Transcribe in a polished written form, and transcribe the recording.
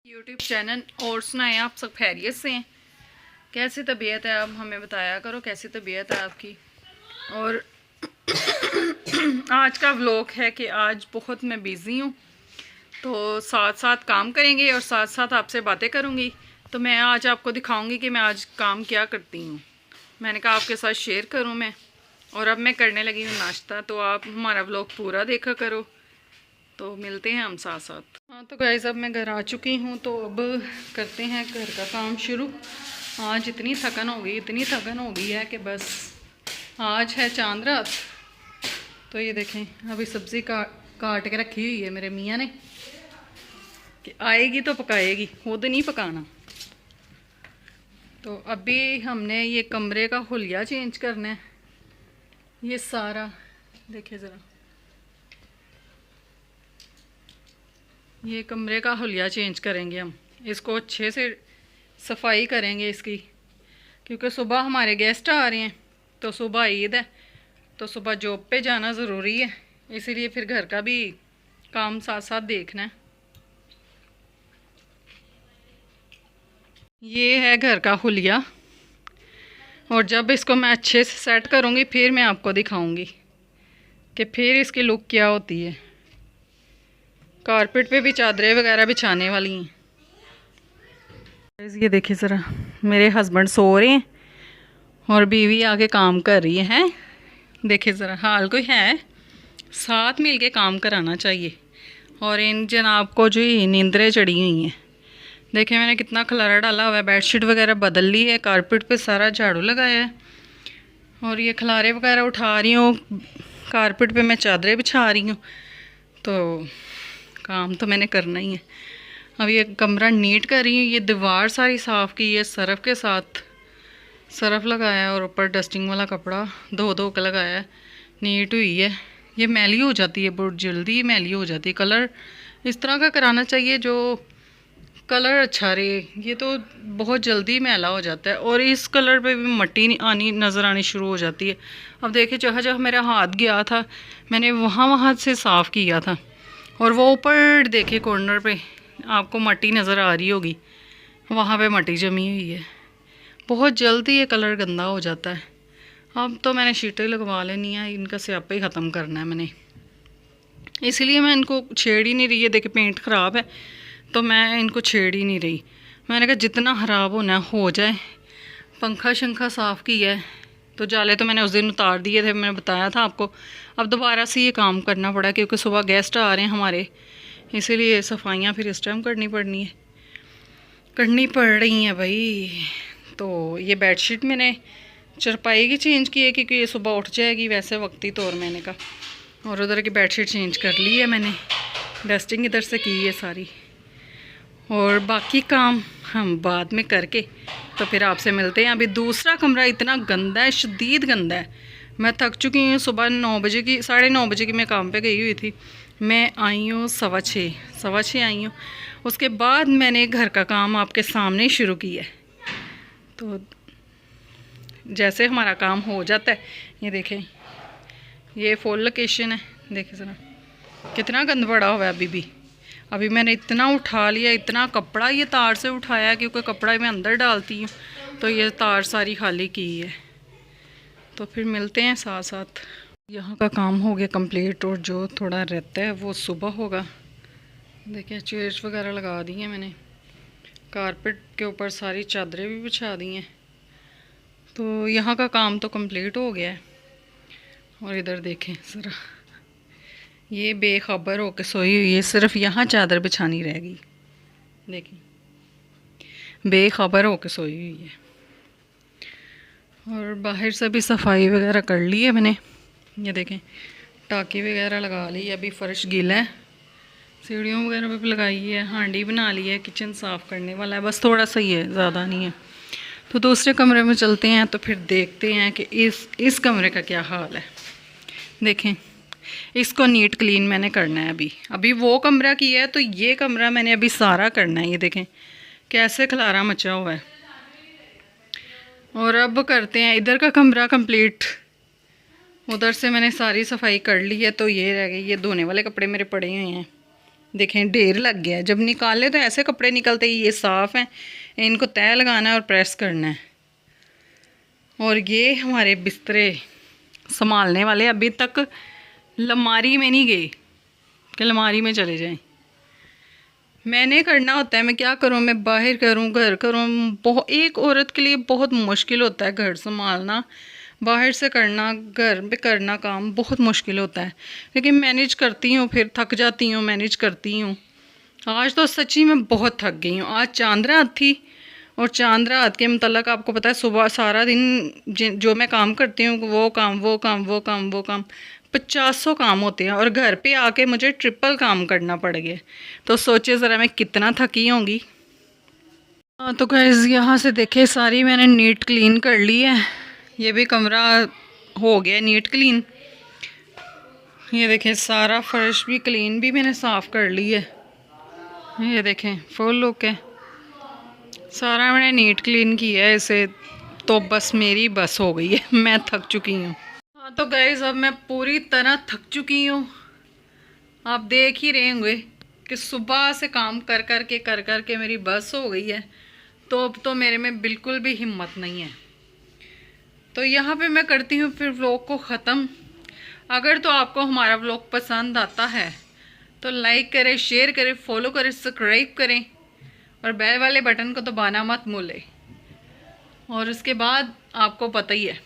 YouTube channel. और सुनाएं, आप सब खैरियत से हैं? कैसी तबीयत है? आप हमें बताया करो कैसी तबीयत है आपकी। और आज का व्लॉग है कि आज बहुत मैं बिज़ी हूँ, तो साथ साथ काम करेंगे और साथ साथ आपसे बातें करूँगी। तो मैं आज आपको दिखाऊँगी कि मैं आज काम क्या करती हूँ। मैंने कहा आपके साथ शेयर करूँ मैं। और अब मैं करने लगी हूँ नाश्ता, तो आप हमारा व्लॉग पूरा देखा करो। तो मिलते हैं हम साथ साथ। हाँ तो गाइस, अब मैं घर आ चुकी हूँ, तो अब करते हैं घर का काम शुरू। आज इतनी थकन हो गई है कि बस। आज है चांद रात। तो ये देखें, अभी सब्ज़ी काट के रखी हुई है मेरे मियाँ ने कि आएगी तो पकाएगी, खुद नहीं पकाना। तो अभी हमने ये कमरे का हुलिया चेंज करना है। ये सारा देखिए ज़रा, ये कमरे का हुलिया चेंज करेंगे हम। इसको अच्छे से सफाई करेंगे इसकी, क्योंकि सुबह हमारे गेस्ट आ रहे हैं। तो सुबह ईद है, तो सुबह जॉब पे जाना ज़रूरी है, इसीलिए फिर घर का भी काम साथ साथ देखना है। ये है घर का हुलिया, और जब इसको मैं अच्छे से सेट करूँगी फिर मैं आपको दिखाऊँगी कि फिर इसकी लुक क्या होती है। कारपेट पे भी चादरें वगैरह बिछाने वाली हैं। ये देखिए ज़रा, मेरे हस्बैंड सो रहे हैं और बीवी आगे काम कर रही है। देखिए ज़रा, हाल कोई है, साथ मिल के काम कराना चाहिए। और इन जनाब को जो ही नींदरें चढ़ी हुई हैं। देखिए मैंने कितना खलारा डाला हुआ है, बेडशीट वगैरह बदल ली है, कारपेट पे सारा झाड़ू लगाया है। और ये खलारे वगैरह उठा रही हूँ, कारपेट पे मैं चादरें बिछा रही हूँ। तो काम तो मैंने करना ही है। अब ये कमरा नीट कर रही हूँ। ये दीवार सारी साफ़ की है सरफ़ के साथ, सरफ़ लगाया और ऊपर डस्टिंग वाला कपड़ा धो के लगाया है। नीट हुई है। ये मैली हो जाती है, बहुत जल्दी मैली हो जाती है। कलर इस तरह का कराना चाहिए जो कलर अच्छा रहे। ये तो बहुत जल्दी मैला हो जाता है, और इस कलर पे भी मट्टी नज़र आनी शुरू हो जाती है। अब देखिए, जहाँ जहाँ मेरा हाथ गया था मैंने वहाँ से साफ़ किया था। और वो ऊपर देखिए कॉर्नर पे आपको मट्टी नज़र आ रही होगी, वहाँ पे मट्टी जमी हुई है। बहुत जल्दी ये कलर गंदा हो जाता है। अब तो मैंने शीटें लगवा लेनी है, इनका स्यापा ही ख़त्म करना है मैंने, इसलिए मैं इनको छेड़ ही नहीं रही है। देखिए पेंट ख़राब है तो मैं इनको छेड़ ही नहीं रही। मैंने कहा जितना ख़राब होना हो जाए। पंखा शंखा साफ़ किया है, तो जाले तो मैंने उस दिन उतार दिए थे, मैंने बताया था आपको। अब दोबारा से ये काम करना पड़ा क्योंकि सुबह गेस्ट आ रहे हैं हमारे, इसीलिए सफाइयाँ फिर इस टाइम करनी पड़ रही हैं भाई। तो ये बेडशीट मैंने चरपाई की चेंज की है क्योंकि ये सुबह उठ जाएगी वैसे वक्ती तौर, मैंने कहा। और उधर की बेडशीट चेंज कर ली है मैंने, डस्टिंग इधर से की है सारी। और बाकी काम हम बाद में करके तो फिर आपसे मिलते हैं। अभी दूसरा कमरा इतना गंदा है, शदीद गंदा है। मैं थक चुकी हूँ। सुबह 9 बजे की, 9:30 बजे की मैं काम पे गई हुई थी। मैं आई हूँ 6:15 आई हूँ। उसके बाद मैंने घर का काम आपके सामने शुरू किया है। तो जैसे हमारा काम हो जाता है, ये देखें, ये फुल लोकेशन है। देखें ज़रा कितना गंद पड़ा हुआ है अभी भी। अभी मैंने इतना उठा लिया, इतना कपड़ा ये तार से उठाया क्योंकि कपड़ा मैं अंदर डालती हूँ, तो ये तार सारी खाली की है। तो फिर मिलते हैं साथ साथ। यहाँ का काम हो गया कंप्लीट, और जो थोड़ा रहता है वो सुबह होगा। देखिए चेयर्स वगैरह लगा दी हैं मैंने, कारपेट के ऊपर सारी चादरें भी बिछा दी हैं। तो यहाँ का काम तो कंप्लीट हो गया है। और इधर देखें ज़रा, ये बेखबर होकर सोई हुई है, सिर्फ यहाँ चादर बिछानी रह गई। देखिए बेखबर होकर सोई हुई है। और बाहर से भी सफाई वगैरह कर ली है मैंने। ये देखें टाकी वगैरह लगा ली है, अभी फ़र्श गीला है। सीढ़ियों वगैरह भी लगाई है, हांडी बना ली है, किचन साफ़ करने वाला है, बस थोड़ा सा ही है, ज़्यादा नहीं है। तो दूसरे कमरे में चलते हैं, तो फिर देखते हैं कि इस कमरे का क्या हाल है। देखें, इसको नीट क्लीन मैंने करना है। अभी वो कमरा किया है, तो ये कमरा मैंने अभी सारा करना है। ये देखें कैसे खलारा मचा हुआ है। और अब करते हैं इधर का कमरा कंप्लीट। उधर से मैंने सारी सफाई कर ली है, तो ये रह गई, ये धोने वाले कपड़े मेरे पड़े हुए हैं। देखें ढेर लग गया है। जब निकाले तो ऐसे कपड़े निकलते ही, ये साफ़ हैं, इनको तय लगाना है और प्रेस करना है। और ये हमारे बिस्तरे संभालने वाले अभी तक अलमारी में नहीं गए कि अलमारी में चले जाएं। मैंने करना होता है, मैं क्या करूं, मैं बाहर करूं घर करूं, बहुत एक औरत के लिए बहुत मुश्किल होता है घर संभालना, बाहर से करना, घर पे करना काम बहुत मुश्किल होता है, लेकिन मैनेज करती हूँ, फिर थक जाती हूँ, मैनेज करती हूँ। आज तो सच्ची में बहुत थक गई हूँ। आज चांद रात थी और चांद रात के मतलब आपको पता है सुबह सारा दिन जो मैं काम करती हूँ वो काम वो काम वो काम वो काम 50 काम होते हैं, और घर पे आके मुझे ट्रिपल काम करना पड़ गया। तो सोचिए ज़रा मैं कितना थकी होंगी। हाँ तो गाइस यहाँ से देखे सारी मैंने नीट क्लीन कर ली है। ये भी कमरा हो गया नीट क्लीन। ये देखें सारा फर्श भी क्लीन भी मैंने साफ़ कर ली है। ये देखें फुल लुक है, सारा मैंने नीट क्लीन किया है इसे। तो बस मेरी बस हो गई है, मैं थक चुकी हूँ। हाँ तो गाइस अब मैं पूरी तरह थक चुकी हूँ। आप देख ही रहे होंगे कि सुबह से काम कर कर के मेरी बस हो गई है। तो अब तो मेरे में बिल्कुल भी हिम्मत नहीं है। तो यहाँ पे मैं करती हूँ फिर व्लॉग को ख़त्म। अगर तो आपको हमारा व्लॉग पसंद आता है तो लाइक करें, शेयर करें, फॉलो करें, सब्सक्राइब करें और बेल वाले बटन को दबाना मत भूलें। और उसके बाद आपको पता ही है